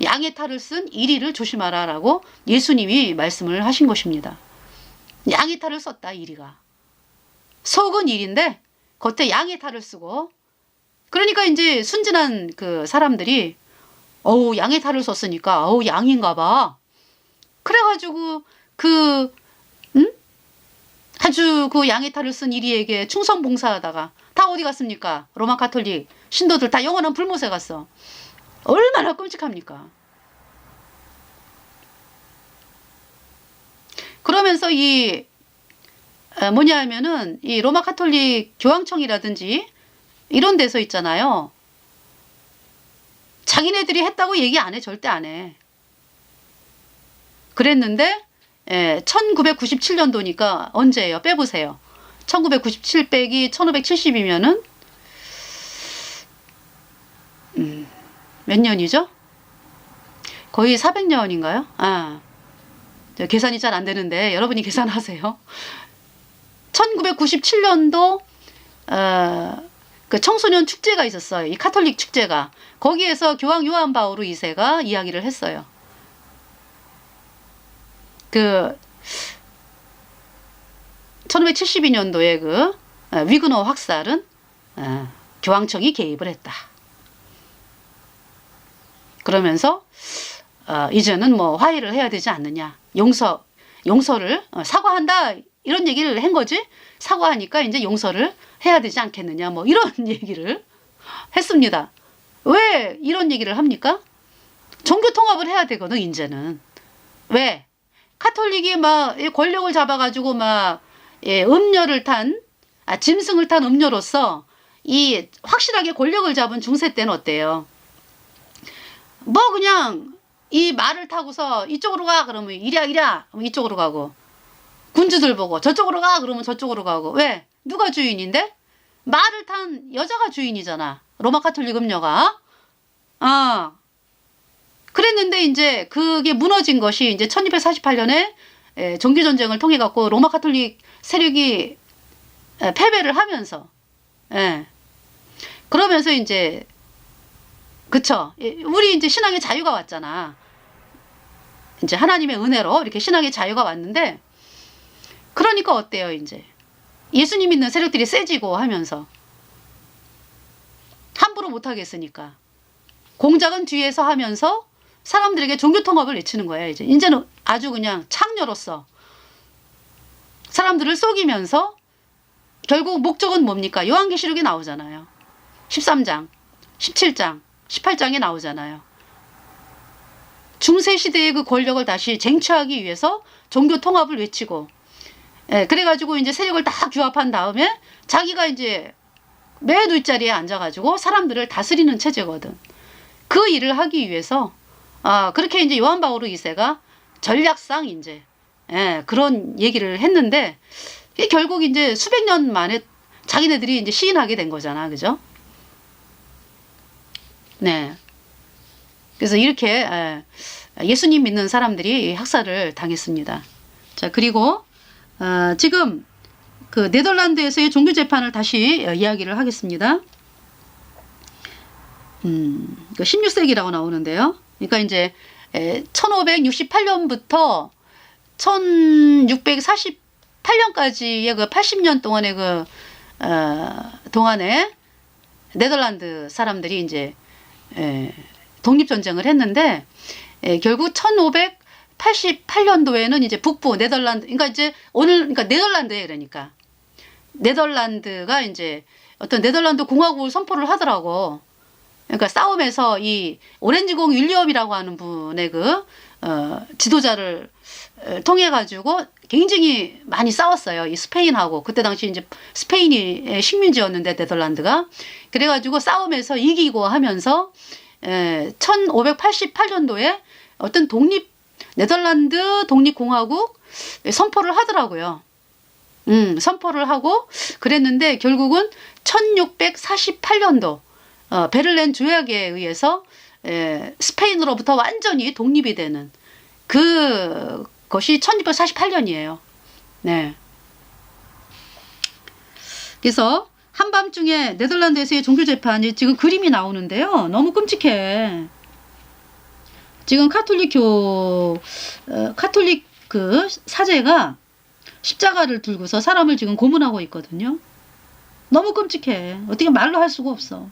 양의 탈을 쓴 이리를 조심하라 라고 예수님이 말씀을 하신 것입니다. 양의 탈을 썼다, 이리가. 속은 일인데 겉에 양의 탈을 쓰고, 그러니까 이제 순진한 그 사람들이 어우 양의 탈을 썼으니까 어우 양인가 봐. 그래가지고 그 아주 그 양의 탈을 쓴 이리에게 충성 봉사하다가 다 어디 갔습니까? 로마 가톨릭 신도들 다 영원한 불못에 갔어. 얼마나 끔찍합니까? 그러면서 이 뭐냐 하면은 이 로마 가톨릭 교황청이라든지 이런 데서 있잖아요. 자기네들이 했다고 얘기 안 해. 절대 안 해. 그랬는데 1997년도니까 언제예요? 빼보세요. 1997 빼기 1570이면은 몇 년이죠? 거의 400년인가요? 아, 계산이 잘 안 되는데 여러분이 계산하세요. 1997년도 그 청소년 축제가 있었어요. 이 카톨릭 축제가. 거기에서 교황 요한 바오로 2세가 이야기를 했어요. 그 1572년도에 그 위그너 학살은 교황청이 개입을 했다. 그러면서 이제는 뭐 화해를 해야 되지 않느냐. 용서를 사과한다. 이런 얘기를 한 거지. 사과하니까 이제 용서를 해야 되지 않겠느냐. 뭐 이런 얘기를 했습니다. 왜 이런 얘기를 합니까? 종교 통합을 해야 되거든, 이제는. 왜? 카톨릭이 막 권력을 잡아가지고 막 음녀를 탄, 짐승을 탄 음녀로서 이 확실하게 권력을 잡은 중세 때는 어때요? 뭐 그냥 이 말을 타고서 이쪽으로 가 그러면 이랴 이쪽으로 가고, 군주들 보고 저쪽으로 가 그러면 저쪽으로 가고. 왜? 누가 주인인데? 말을 탄 여자가 주인이잖아. 로마 가톨릭 음녀가. 그랬는데 이제 그게 무너진 것이 이제 1248년에 종교전쟁을 통해 갖고 로마 가톨릭 세력이 패배를 하면서, 그러면서 이제, 그쵸. 우리 이제 신앙의 자유가 왔잖아. 이제 하나님의 은혜로 이렇게 신앙의 자유가 왔는데, 그러니까 어때요, 이제. 예수님 믿는 세력들이 세지고 하면서. 함부로 못하겠으니까. 공작은 뒤에서 하면서 사람들에게 종교통합을 외치는 거야, 이제. 이제는 아주 그냥 창녀로서 사람들을 속이면서 결국 목적은 뭡니까? 요한계시록에 나오잖아요. 13장, 17장, 18장에 나오잖아요. 중세시대의 그 권력을 다시 쟁취하기 위해서 종교통합을 외치고, 그래가지고 이제 세력을 다 규합한 다음에 자기가 이제 맨 윗자리에 앉아가지고 사람들을 다스리는 체제거든. 그 일을 하기 위해서 그렇게 이제 요한 바오로 2세가 전략상 이제 그런 얘기를 했는데, 결국 이제 수백 년 만에 자기네들이 이제 시인하게 된 거잖아, 그죠? 네. 그래서 이렇게 예수님 믿는 사람들이 학살을 당했습니다. 자, 그리고 지금 그 네덜란드에서의 종교 재판을 다시 이야기를 하겠습니다. 그 16세기라고 나오는데요. 그러니까 이제 1568년부터 1648년까지의 그 80년 동안의 그 동안에 네덜란드 사람들이 이제 독립전쟁을 했는데, 결국 1588년도에는 이제 북부 네덜란드, 그러니까 이제 그러니까 네덜란드에, 그러니까 네덜란드가 이제 어떤 네덜란드 공화국을 선포를 하더라고. 그러니까 싸움에서 이 오렌지공 윌리엄이라고 하는 분의 그 지도자를 통해 가지고 굉장히 많이 싸웠어요. 이 스페인하고. 그때 당시 이제 스페인이 식민지였는데 네덜란드가. 그래가지고 싸움에서 이기고 하면서 1588년도에 어떤 네덜란드 독립공화국 선포를 하더라고요. 선포를 하고 그랬는데, 결국은 1648년도 베를린 조약에 의해서 스페인으로부터 완전히 독립이 되는 그것이 1648년이에요. 네. 그래서 한밤중에 네덜란드에서의 종교 재판이 지금 그림이 나오는데요. 너무 끔찍해. 지금 카톨릭 그 사제가 십자가를 들고서 사람을 지금 고문하고 있거든요. 너무 끔찍해. 어떻게 말로 할 수가 없어.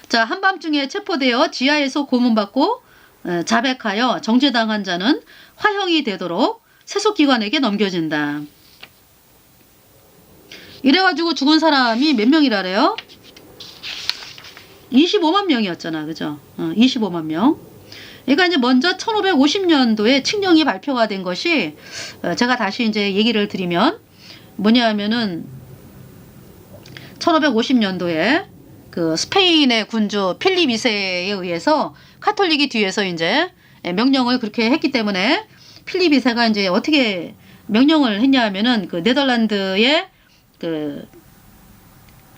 자, 한밤중에 체포되어 지하에서 고문받고 자백하여 정죄당한 자는 화형이 되도록 세속기관에게 넘겨진다. 이래가지고 죽은 사람이 몇 명이라래요? 25만 명이었잖아. 그죠? 25만 명. 그러니까 이제 먼저 1550년도에 칙령이 발표가 된 것이, 제가 다시 이제 얘기를 드리면 뭐냐면은 1550년도에 그 스페인의 군주 필립 2세에 의해서 카톨릭이 뒤에서 이제 명령을 그렇게 했기 때문에 필립 2세가 이제 어떻게 명령을 했냐 하면은 그 네덜란드에 그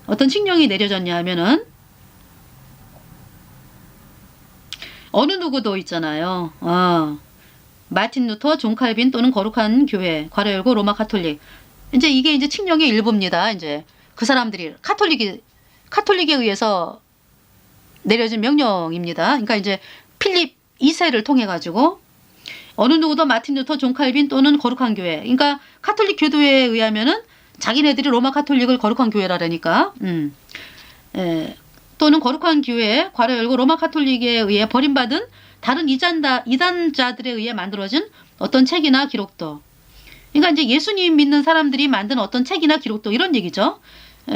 어떤 칙령이 내려졌냐 하면은 어느 누구도 있잖아요. 마틴 루터, 존 칼빈 또는 거룩한 교회, 괄호 열고 로마 카톨릭. 이제 이게 이제 칙령의 일부입니다. 이제 그 사람들이 카톨릭에 의해서 내려진 명령입니다. 그러니까 이제 필립 2세를 통해 가지고 어느 누구도 마틴 루터, 존 칼빈 또는 거룩한 교회. 그러니까 카톨릭 교도에 의하면은 자기네들이 로마 카톨릭을 거룩한 교회라니까. 또는 거룩한 교회, 괄호 열고 로마 카톨릭에 의해 버림받은 다른 이단자들에 의해 만들어진 어떤 책이나 기록도. 그러니까 이제 예수님 믿는 사람들이 만든 어떤 책이나 기록도 이런 얘기죠.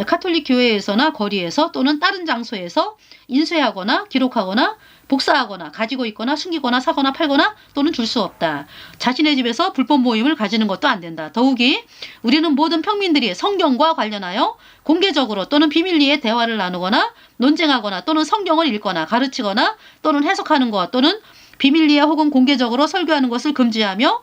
카톨릭 교회에서나 거리에서 또는 다른 장소에서 인쇄하거나 기록하거나 복사하거나 가지고 있거나 숨기거나 사거나 팔거나 또는 줄 수 없다. 자신의 집에서 불법 모임을 가지는 것도 안 된다. 더욱이 우리는 모든 평민들이 성경과 관련하여 공개적으로 또는 비밀리에 대화를 나누거나 논쟁하거나 또는 성경을 읽거나 가르치거나 또는 해석하는 것 또는 비밀리에 혹은 공개적으로 설교하는 것을 금지하며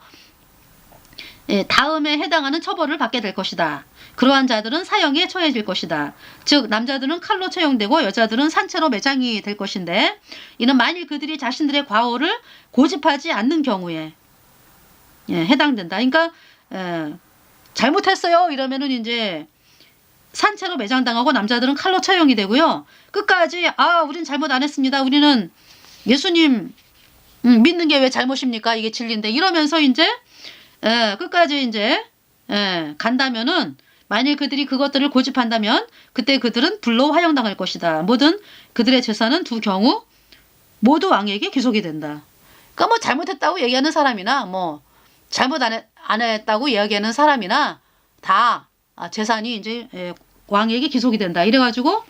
다음에 해당하는 처벌을 받게 될 것이다. 그러한 자들은 사형에 처해질 것이다. 즉 남자들은 칼로 처형되고 여자들은 산채로 매장이 될 것인데 이는 만일 그들이 자신들의 과오를 고집하지 않는 경우에 해당된다. 그러니까 잘못했어요 이러면은 이제 산채로 매장당하고 남자들은 칼로 처형이 되고요. 끝까지 우린 잘못 안 했습니다. 우리는 예수님 믿는 게 왜 잘못입니까? 이게 진리인데 이러면서 이제 끝까지 이제 간다면은 만일 그들이 그것들을 고집한다면 그때 그들은 불로 화형당할 것이다. 모든 그들의 재산은 두 경우 모두 왕에게 귀속이 된다. 그러니까 뭐 잘못했다고 얘기하는 사람이나 뭐 잘못 안 했다고 이야기하는 사람이나 다 재산이 이제 왕에게 귀속이 된다. 이래가지고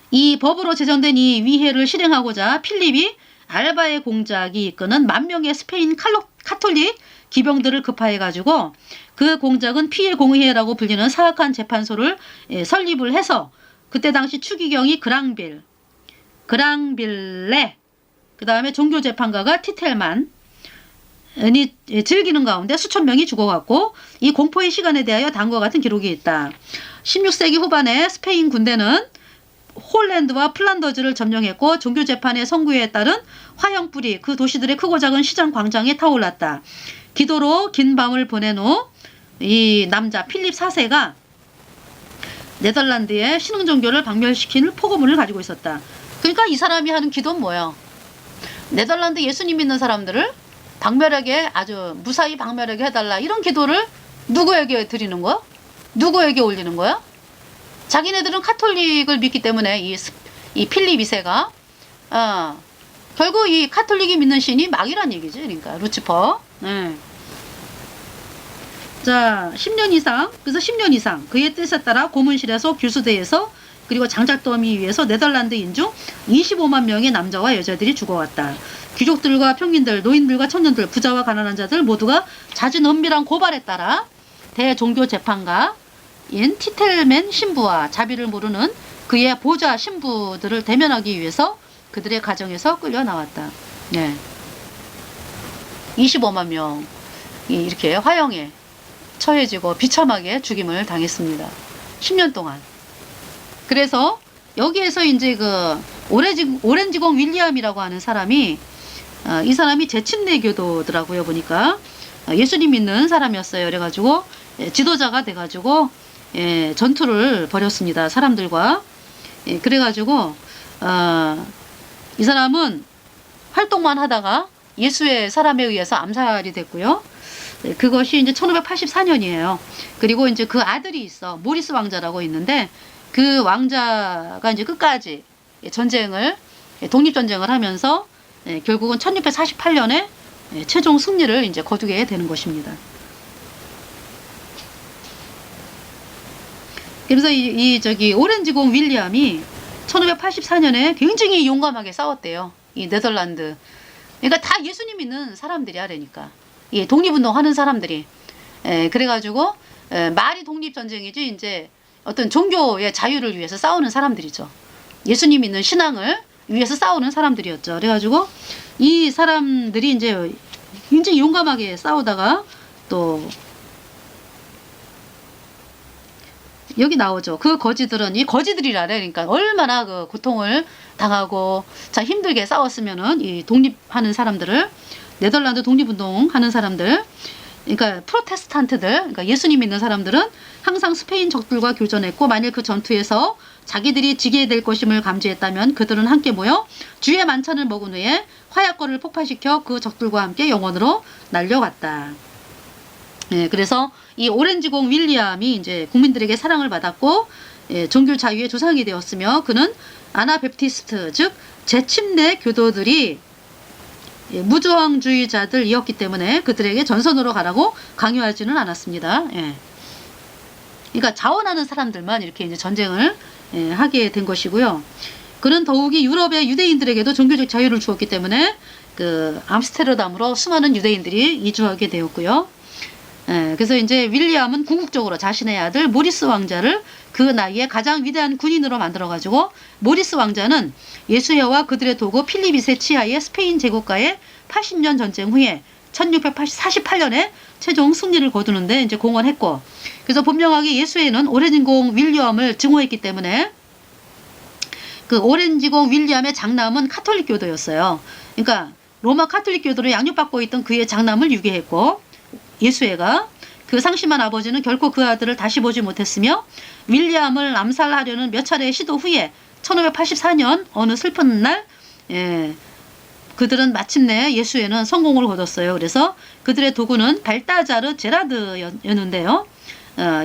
이 법으로 제정된 이 위해를 실행하고자 필립이 알바의 공작이 이끄는 10,000명의 스페인 카톨릭 기병들을 급파해가지고 그 공작은 피일 공의회라고 불리는 사악한 재판소를 설립을 해서 그때 당시 추기경이 그랑빌레 그 다음에 종교재판가가 티텔만이 즐기는 가운데 수천 명이 죽어갔고 이 공포의 시간에 대하여 다음과 같은 기록이 있다. 16세기 후반에 스페인 군대는 홀랜드와 플란더즈를 점령했고 종교재판의 선고에 따른 화형불이 그 도시들의 크고 작은 시장 광장에 타올랐다. 기도로 긴 밤을 보낸 후 이 남자 필립 4세가 네덜란드의 신흥종교를 박멸시키는 포고문을 가지고 있었다. 그러니까 이 사람이 하는 기도는 뭐예요? 네덜란드 예수님 믿는 사람들을 박멸하게 아주 무사히 박멸하게 해달라. 이런 기도를 누구에게 드리는 거야? 누구에게 올리는 거야? 자기네들은 카톨릭을 믿기 때문에 이 필립 2세가 결국 이 카톨릭이 믿는 신이 마귀란 얘기지. 그러니까 루치퍼. 자, 10년 이상, 그래서 10년 이상 그의 뜻에 따라 고문실에서 교수대에서 그리고 장작더미 위에서 네덜란드인 중 25만 명의 남자와 여자들이 죽어왔다. 귀족들과 평민들, 노인들과 청년들, 부자와 가난한 자들 모두가 잦은 은밀한 고발에 따라 대종교재판가인 티텔맨 신부와 자비를 모르는 그의 보좌 신부들을 대면하기 위해서 그들의 가정에서 끌려 나왔다. 25만 명이 이렇게 화형에 처해지고 비참하게 죽임을 당했습니다. 10년 동안. 그래서 여기에서 이제 그 오렌지공 윌리엄이라고 하는 사람이 이 사람이 제친내교도더라고요. 보니까 예수님 믿는 사람이었어요. 그래가지고 지도자가 돼가지고 전투를 벌였습니다. 사람들과. 그래가지고 이 사람은 활동만 하다가 예수의 사람에 의해서 암살이 됐고요. 그것이 이제 1584년이에요. 그리고 이제 그 아들이 있어. 모리스 왕자라고 있는데 그 왕자가 이제 끝까지 독립전쟁을 하면서 결국은 1648년에 최종 승리를 이제 거두게 되는 것입니다. 그래서 오렌지공 윌리엄이 1584년에 굉장히 용감하게 싸웠대요. 이 네덜란드. 그러니까 다 예수님 믿는 사람들이야, 그러니까. 독립운동 하는 사람들이. 그래가지고, 말이 독립전쟁이지, 이제 어떤 종교의 자유를 위해서 싸우는 사람들이죠. 예수님 믿는 신앙을 위해서 싸우는 사람들이었죠. 그래가지고, 이 사람들이 이제 굉장히 용감하게 싸우다가 또, 여기 나오죠. 그 거지들은 이 거지들이라래. 그러니까 얼마나 그 고통을 당하고 자 힘들게 싸웠으면은 이 독립하는 사람들을 네덜란드 독립운동 하는 사람들 그러니까 프로테스탄트들 그러니까 예수님 믿는 사람들은 항상 스페인 적들과 교전했고 만일 그 전투에서 자기들이 지게 될 것임을 감지했다면 그들은 함께 모여 주의 만찬을 먹은 후에 화약고를 폭파시켜 그 적들과 함께 영원으로 날려갔다. 그래서 이 오렌지공 윌리엄이 이제 국민들에게 사랑을 받았고 종교 자유의 조상이 되었으며 그는 아나베프티스트 즉 재침례 교도들이 무저항주의자들이었기 때문에 그들에게 전선으로 가라고 강요하지는 않았습니다. 그러니까 자원하는 사람들만 이렇게 이제 전쟁을 하게 된 것이고요. 그는 더욱이 유럽의 유대인들에게도 종교적 자유를 주었기 때문에 그 암스테르담으로 수많은 유대인들이 이주하게 되었고요. 그래서 이제 윌리엄은 궁극적으로 자신의 아들 모리스 왕자를 그 나이에 가장 위대한 군인으로 만들어가지고 모리스 왕자는 예수여와 그들의 도구 필립 2세 치하의 스페인 제국과의 80년 전쟁 후에 1648년에 최종 승리를 거두는데 이제 공헌했고 그래서 분명하게 예수에는 오렌지공 윌리엄을 증오했기 때문에 그 오렌지공 윌리엄의 장남은 카톨릭 교도였어요. 그러니까 로마 카톨릭 교도로 양육받고 있던 그의 장남을 유괴했고 예수애가 그 상심한 아버지는 결코 그 아들을 다시 보지 못했으며 윌리엄을 암살하려는 몇 차례의 시도 후에 1584년 어느 슬픈 날 그들은 마침내 예수애는 성공을 거뒀어요. 그래서 그들의 도구는 발다자르 제라드였는데요.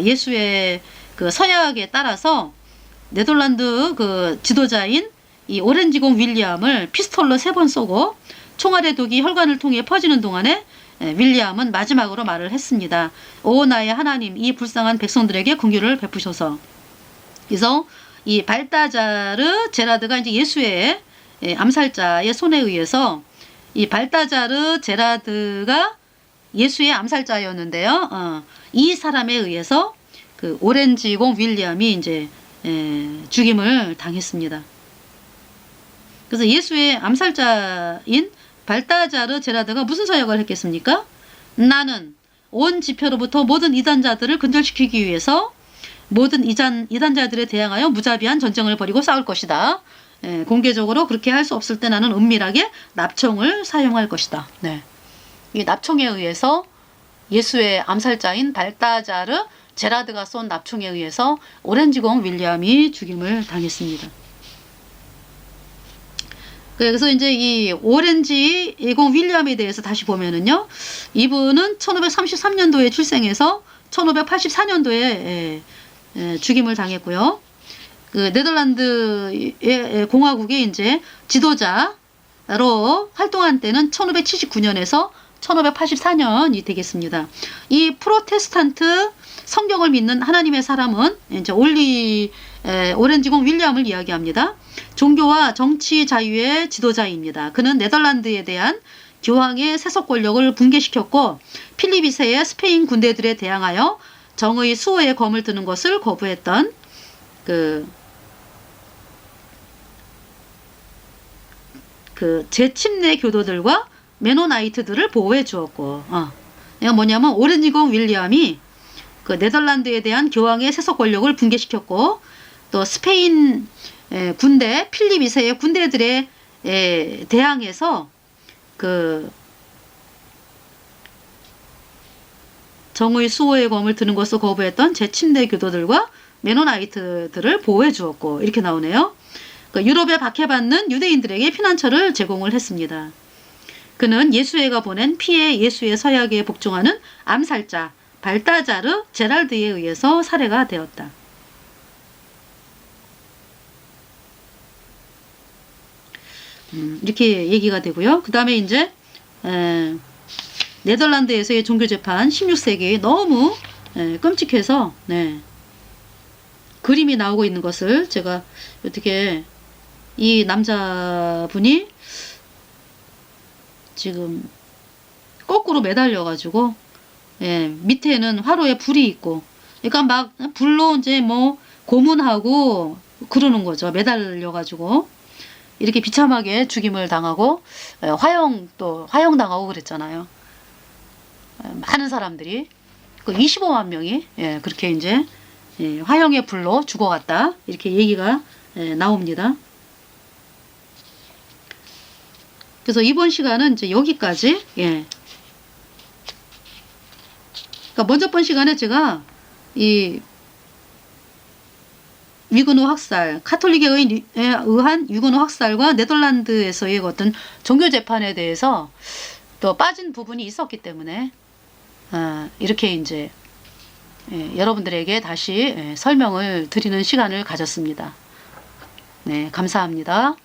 예수의 그 서약에 따라서 네덜란드 그 지도자인 이 오렌지공 윌리엄을 피스톨로 3번 쏘고 총알의 독이 혈관을 통해 퍼지는 동안에 윌리엄은 마지막으로 말을 했습니다. 오 나의 하나님 이 불쌍한 백성들에게 긍휼을 베푸셔서. 그래서 이 발다자르 제라드가 이제 예수의 암살자의 손에 의해서 이 발다자르 제라드가 예수의 암살자였는데요. 이 사람에 의해서 그 오렌지공 윌리엄이 이제 죽임을 당했습니다. 그래서 예수의 암살자인 발다자르 제라드가 무슨 서약을 했겠습니까? 나는 온 지표로부터 모든 이단자들을 근절시키기 위해서 모든 이단자들에 대항하여 무자비한 전쟁을 벌이고 싸울 것이다. 공개적으로 그렇게 할 수 없을 때 나는 은밀하게 납총을 사용할 것이다. 이 납총에 의해서 예수의 암살자인 발다자르 제라드가 쏜 납총에 의해서 오렌지공 윌리엄이 죽임을 당했습니다. 그래서 이제 이 오렌지공 윌리엄에 대해서 다시 보면은요, 이분은 1533년도에 출생해서 1584년도에 죽임을 당했고요. 그 네덜란드 공화국의 이제 지도자로 활동한 때는 1579년에서 1584년이 되겠습니다. 이 프로테스탄트 성경을 믿는 하나님의 사람은 이제 오렌지공 윌리엄을 이야기합니다. 종교와 정치 자유의 지도자입니다. 그는 네덜란드에 대한 교황의 세속 권력을 붕괴시켰고 필립 2세의 스페인 군대들에 대항하여 정의 수호의 검을 드는 것을 거부했던 그 재침례 교도들과 메노나이트들을 보호해 주었고 이건 뭐냐면 오렌지공 윌리엄이 그 네덜란드에 대한 교황의 세속 권력을 붕괴시켰고 또 스페인 군대 필립 2세의 군대들에 대항해서 그 정의 수호의 검을 드는 것을 거부했던 제 침대 교도들과 메노나이트들을 보호해 주었고 이렇게 나오네요. 그러니까 유럽에 박해받는 유대인들에게 피난처를 제공을 했습니다. 그는 예수회가 보낸 피해 예수의 서약에 복종하는 암살자 발다자르 제랄드에 의해서 살해가 되었다. 이렇게 얘기가 되고요. 그 다음에 이제 네덜란드에서의 종교재판 16세기 너무 끔찍해서 그림이 나오고 있는 것을 제가 어떻게 이 남자분이 지금 거꾸로 매달려 가지고 밑에는 화로에 불이 있고 그러니까 막 불로 이제 뭐 고문하고 그러는 거죠. 매달려 가지고 이렇게 비참하게 죽임을 당하고 화형당하고 그랬잖아요. 많은 사람들이 그 25만 명이 그렇게 이제 화형의 불로 죽어갔다 이렇게 얘기가 나옵니다. 그래서 이번 시간은 이제 여기까지. 그러니까 먼저 번 시간에 제가 이 위그노 학살, 카톨릭에 의한 위그노 학살과 네덜란드에서의 어떤 종교 재판에 대해서 또 빠진 부분이 있었기 때문에 이렇게 이제 여러분들에게 다시 설명을 드리는 시간을 가졌습니다. 네, 감사합니다.